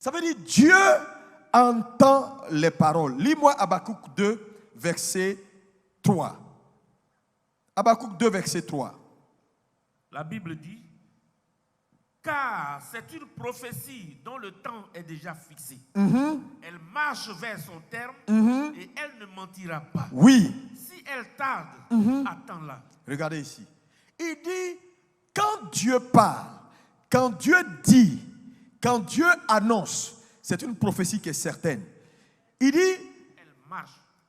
Ça veut dire Dieu entend les paroles. Lis-moi Habakkuk 2, verset 3. Habakkuk 2, verset 3. La Bible dit, car c'est une prophétie dont le temps est déjà fixé. Elle marche vers son terme et elle ne mentira pas. Oui. Si elle tarde, attends-la. Regardez ici. Il dit, quand Dieu parle, quand Dieu dit, quand Dieu annonce, c'est une prophétie qui est certaine. Il dit,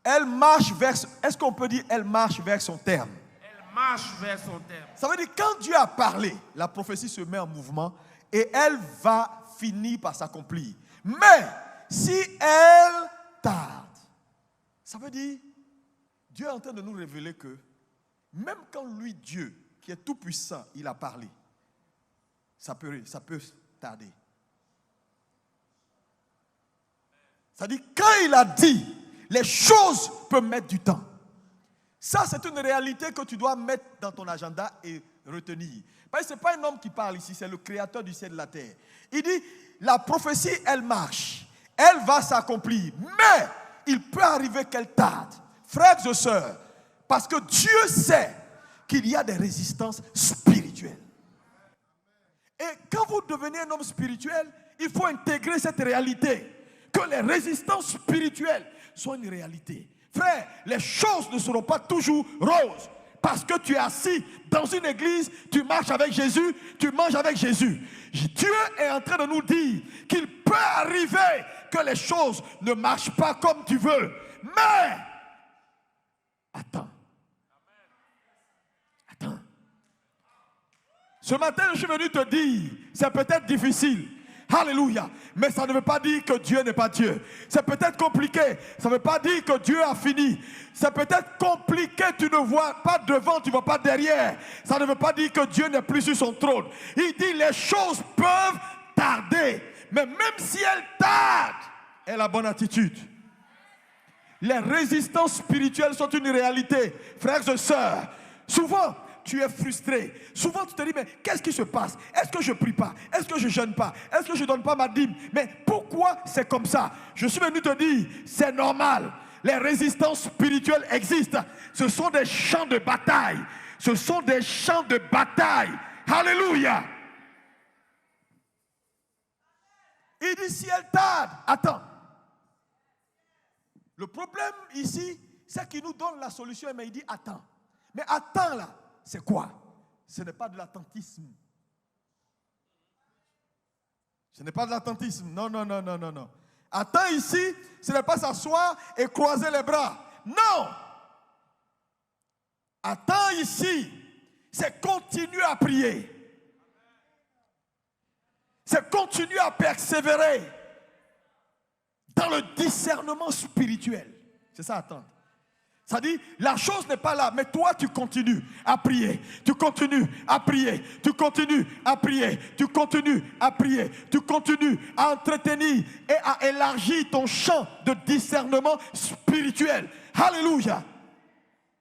elle marche vers, est-ce qu'on peut dire, elle marche vers son terme? Elle marche vers son terme. Ça veut dire, quand Dieu a parlé, la prophétie se met en mouvement et elle va finir par s'accomplir. Mais, si elle tarde, ça veut dire, Dieu est en train de nous révéler que, même quand lui, Dieu, qui est tout puissant, il a parlé, ça peut tarder. C'est-à-dire, quand il a dit, les choses peuvent mettre du temps. Ça, c'est une réalité que tu dois mettre dans ton agenda et retenir. Parce que ce n'est pas un homme qui parle ici, c'est le créateur du ciel et de la terre. Il dit, la prophétie, elle marche. Elle va s'accomplir. Mais, il peut arriver qu'elle tarde. Frères et sœurs, parce que Dieu sait qu'il y a des résistances spirituelles. Et quand vous devenez un homme spirituel, il faut intégrer cette réalité. Que les résistances spirituelles sont une réalité. Frère, les choses ne seront pas toujours roses. Parce que tu es assis dans une église, tu marches avec Jésus, tu manges avec Jésus. Dieu est en train de nous dire qu'il peut arriver que les choses ne marchent pas comme tu veux. Mais, attends. Attends. Ce matin, je suis venu te dire, c'est peut-être difficile. Alléluia. Mais ça ne veut pas dire que Dieu n'est pas Dieu. C'est peut-être compliqué. Ça ne veut pas dire que Dieu a fini. C'est peut-être compliqué. Tu ne vois pas devant, tu ne vois pas derrière. Ça ne veut pas dire que Dieu n'est plus sur son trône. Il dit les choses peuvent tarder. Mais même si elles tardent, elle a la bonne attitude. Les résistances spirituelles sont une réalité. Frères et sœurs, souvent, tu es frustré. Souvent, tu te dis, mais qu'est-ce qui se passe? Est-ce que je ne prie pas? Est-ce que je ne jeûne pas? Est-ce que je ne donne pas ma dîme? Mais pourquoi c'est comme ça? Je suis venu te dire, c'est normal. Les résistances spirituelles existent. Ce sont des champs de bataille. Ce sont des champs de bataille. Alléluia. Il dit, si elle tarde, attends. Le problème ici, c'est qu'il nous donne la solution, mais il dit, attends. Mais attends là. C'est quoi? Ce n'est pas de l'attentisme. Ce n'est pas de l'attentisme. Non, non, non, non, non, non. Attends ici, ce n'est pas s'asseoir et croiser les bras. Non. Attends ici, c'est continuer à prier. C'est continuer à persévérer dans le discernement spirituel. C'est ça, attendre. Ça dit, la chose n'est pas là, mais toi tu continues à prier, tu continues à prier, tu continues à prier, tu continues à prier, tu continues à entretenir et à élargir ton champ de discernement spirituel. Alléluia.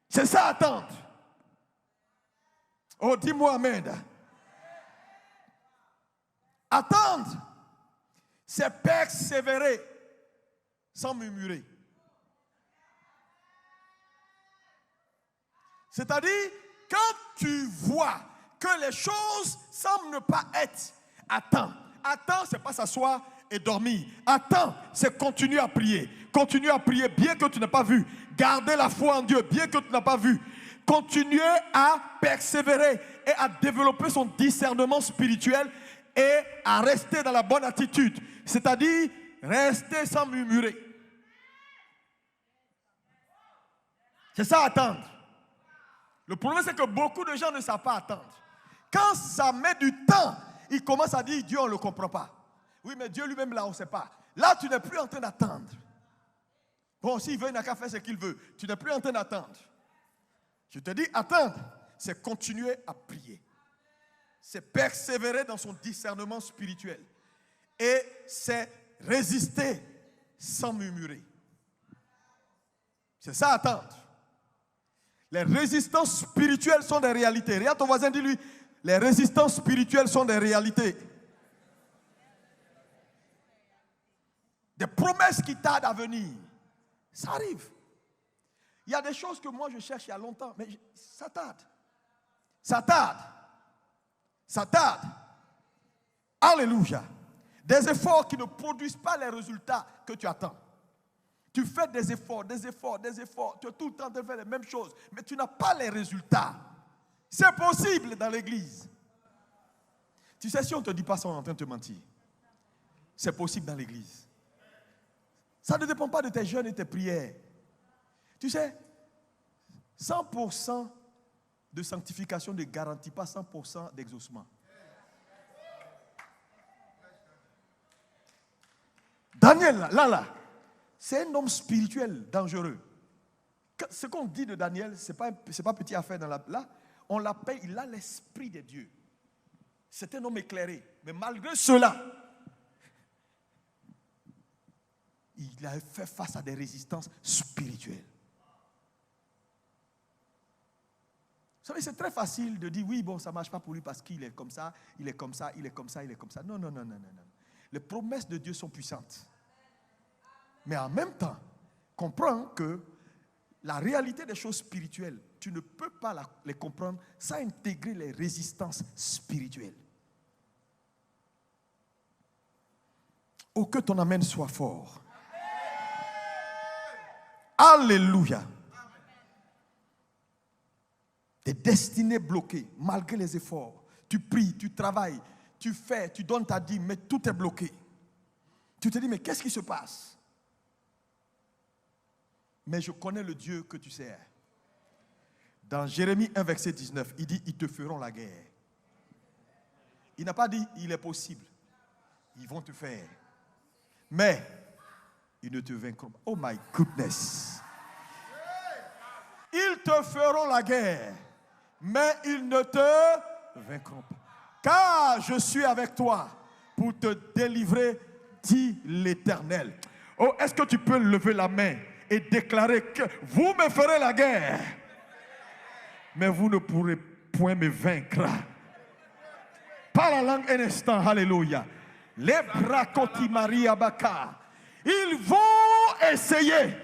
C'est ça, attendre. Oh, dis-moi amen. Attendre, c'est persévérer sans murmurer. C'est-à-dire, quand tu vois que les choses semblent ne pas être, attends. Attends, c'est pas s'asseoir et dormir. Attends, c'est continuer à prier. Continuer à prier bien que tu n'as pas vu. Garder la foi en Dieu bien que tu n'as pas vu. Continuer à persévérer et à développer son discernement spirituel et à rester dans la bonne attitude. C'est-à-dire, rester sans murmurer. C'est ça, attendre. Le problème, c'est que beaucoup de gens ne savent pas attendre. Quand ça met du temps, ils commencent à dire, Dieu, on ne le comprend pas. Oui, mais Dieu lui-même, là, on ne sait pas. Là, tu n'es plus en train d'attendre. Bon, s'il veut, il n'a qu'à faire ce qu'il veut. Tu n'es plus en train d'attendre. Je te dis, attendre, c'est continuer à prier. C'est persévérer dans son discernement spirituel. Et c'est résister sans murmurer. C'est ça, attendre. Les résistances spirituelles sont des réalités. Regarde ton voisin, dis-lui, les résistances spirituelles sont des réalités. des promesses qui tardent à venir. Ça arrive. Il y a des choses que moi je cherche il y a longtemps, mais ça tarde. Ça tarde. Ça tarde. Alléluia. Des efforts qui ne produisent pas les résultats que tu attends. Tu fais des efforts. Tu es tout le temps en train de faire les mêmes choses, mais tu n'as pas les résultats. C'est possible dans l'église. Tu sais, si on ne te dit pas ça, on est en train de te mentir. C'est possible dans l'église. Ça ne dépend pas de tes jeûnes et tes prières. Tu sais, 100% de sanctification ne garantit pas 100% d'exaucement. Daniel, là, c'est un homme spirituel dangereux. Ce qu'on dit de Daniel, ce n'est pas petite affaire. Là, on l'appelle, il a l'esprit de Dieu. C'est un homme éclairé. Mais malgré cela, il a fait face à des résistances spirituelles. Vous savez, c'est très facile de dire, oui, bon, ça ne marche pas pour lui parce qu'il est comme ça, il est comme ça, il est comme ça, il est comme ça. Non. Les promesses de Dieu sont puissantes. Mais en même temps, comprends que la réalité des choses spirituelles, tu ne peux pas les comprendre sans intégrer les résistances spirituelles. Oh, que ton amen soit fort. Alléluia. Des destinées bloquées, malgré les efforts. Tu pries, tu travailles, tu fais, tu donnes ta dîme, mais tout est bloqué. Tu te dis, mais qu'est-ce qui se passe? Mais je connais le Dieu que tu sers. Dans Jérémie 1, verset 19, il dit, ils te feront la guerre. Il n'a pas dit, il est possible. Ils vont te faire. Mais, ils ne te vaincront pas. Oh my goodness. Ils te feront la guerre, mais ils ne te vaincront pas. Car je suis avec toi pour te délivrer, dit l'Éternel. Oh, est-ce que tu peux lever la main et déclarer que vous me ferez la guerre, mais vous ne pourrez point me vaincre. Par la langue un instant, alléluia. Les bracoti Maria Baka. Ils vont essayer,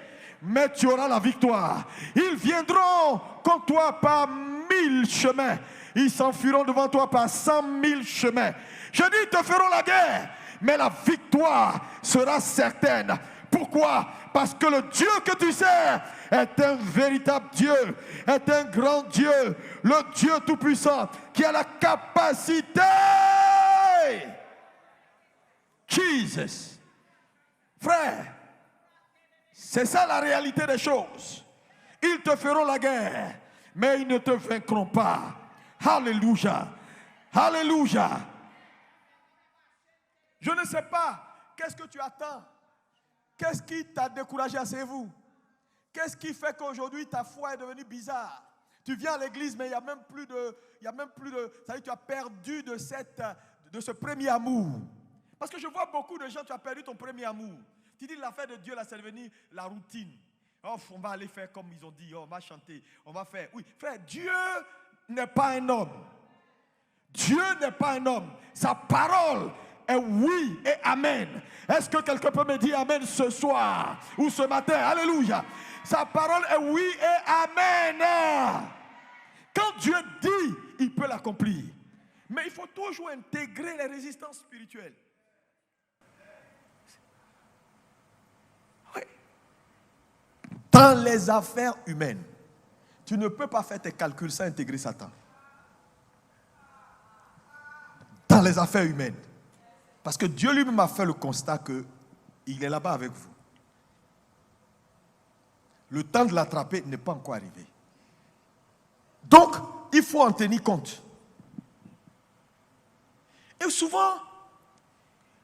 mais tu auras la victoire. Ils viendront contre toi par 1000 chemins. Ils s'enfuiront devant toi par 100 000 chemins. Je dis, ils te feront la guerre, mais la victoire sera certaine. Pourquoi? Parce que le Dieu que tu sers est un véritable Dieu, est un grand Dieu, le Dieu tout-puissant qui a la capacité. Jesus. Frère, c'est ça la réalité des choses. Ils te feront la guerre, mais ils ne te vaincront pas. Alléluia. Alléluia. Je ne sais pas, qu'est-ce que tu attends? Qu'est-ce qui t'a découragé, asseyez-vous? Qu'est-ce qui fait qu'aujourd'hui ta foi est devenue bizarre? Tu viens à l'église, mais il n'y a même plus de... Ça veut dire, tu as perdu de ce premier amour. Parce que je vois beaucoup de gens, tu as perdu ton premier amour. Tu dis, l'affaire de Dieu, là, c'est devenu la routine. Oh, on va aller faire comme ils ont dit, oh, on va chanter, on va faire... Oui, frère, Dieu n'est pas un homme. Dieu n'est pas un homme. Sa parole est oui et amen. Est-ce que quelqu'un peut me dire amen ce soir ou ce matin? Alléluia. Sa parole est oui et amen. Quand Dieu dit, il peut l'accomplir. Mais il faut toujours intégrer les résistances spirituelles. Oui. Dans les affaires humaines, tu ne peux pas faire tes calculs sans intégrer Satan. Dans les affaires humaines. Parce que Dieu lui-même a fait le constat qu'il est là-bas avec vous. Le temps de l'attraper n'est pas encore arrivé. Donc, il faut en tenir compte. Et souvent,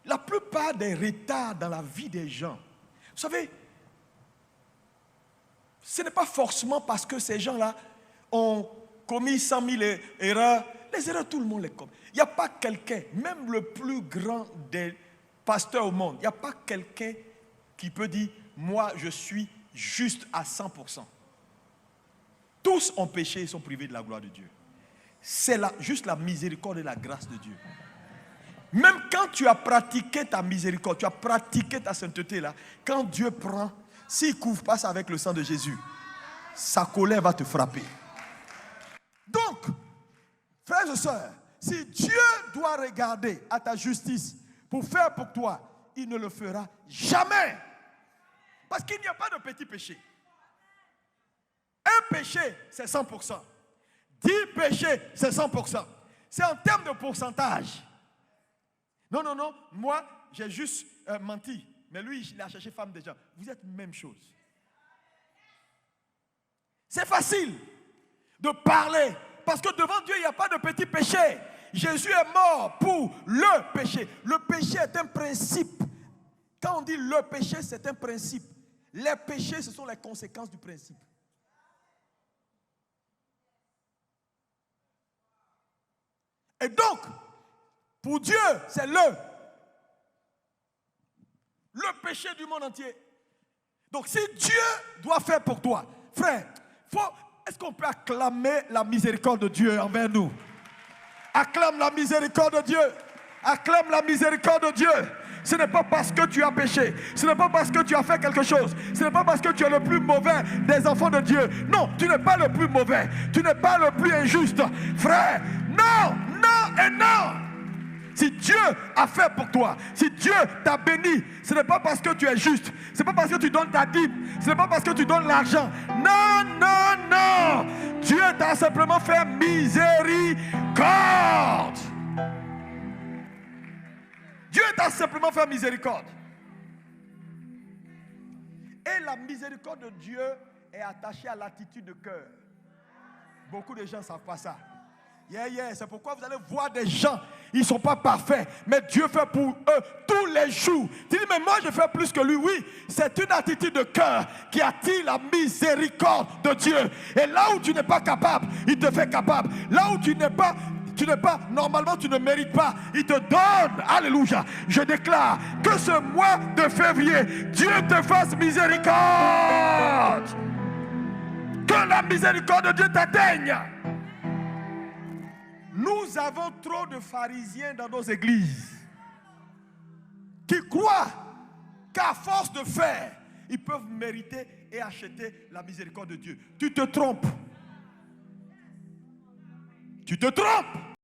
la plupart des retards dans la vie des gens, vous savez, ce n'est pas forcément parce que ces gens-là ont commis 100 000 erreurs. Les erreurs, tout le monde les commet. Il n'y a pas quelqu'un, même le plus grand des pasteurs au monde, il n'y a pas quelqu'un qui peut dire, moi je suis juste à 100%. Tous ont péché et sont privés de la gloire de Dieu. C'est juste la miséricorde et la grâce de Dieu. Même quand tu as pratiqué ta miséricorde, tu as pratiqué ta sainteté là, quand Dieu prend, s'il ne couvre pas ça avec le sang de Jésus, sa colère va te frapper. Donc, frères et sœurs, si Dieu doit regarder à ta justice pour faire pour toi, il ne le fera jamais. Parce qu'il n'y a pas de petit péché. Un péché, c'est 100%. 10 péchés, c'est 100%. C'est en termes de pourcentage. Non, non, non, moi, j'ai juste menti. Mais lui, il a cherché femme des gens. Vous êtes même chose. C'est facile de parler. Parce que devant Dieu, il n'y a pas de petit péché. Jésus est mort pour le péché. Le péché est un principe. Quand on dit le péché, c'est un principe. Les péchés, ce sont les conséquences du principe. Et donc, pour Dieu, c'est le péché du monde entier. Donc, si Dieu doit faire pour toi, frère, est-ce qu'on peut acclamer la miséricorde de Dieu envers nous? Acclame la miséricorde de Dieu. Acclame la miséricorde de Dieu. Ce n'est pas parce que tu as péché. Ce n'est pas parce que tu as fait quelque chose. Ce n'est pas parce que tu es le plus mauvais des enfants de Dieu. Non, tu n'es pas le plus mauvais. Tu n'es pas le plus injuste. Frère, non, non et non. Si Dieu a fait pour toi, si Dieu t'a béni, ce n'est pas parce que tu es juste. Ce n'est pas parce que tu donnes ta dîme. Ce n'est pas parce que tu donnes l'argent. Non, non, non. Dieu t'a simplement fait miséricorde. Dieu t'a simplement fait miséricorde. Et la miséricorde de Dieu est attachée à l'attitude de cœur. Beaucoup de gens ne savent pas ça. C'est pourquoi vous allez voir des gens, ils ne sont pas parfaits, mais Dieu fait pour eux tous les jours. Tu dis, mais moi je fais plus que lui. Oui, c'est une attitude de cœur qui attire la miséricorde de Dieu. Et là où tu n'es pas capable, il te fait capable. Là où tu n'es pas, normalement tu ne mérites pas, il te donne. Alléluia. Je déclare que ce mois de février, Dieu te fasse miséricorde. Que la miséricorde de Dieu t'atteigne. Nous avons trop de pharisiens dans nos églises qui croient qu'à force de faire, ils peuvent mériter et acheter la miséricorde de Dieu. Tu te trompes. Tu te trompes.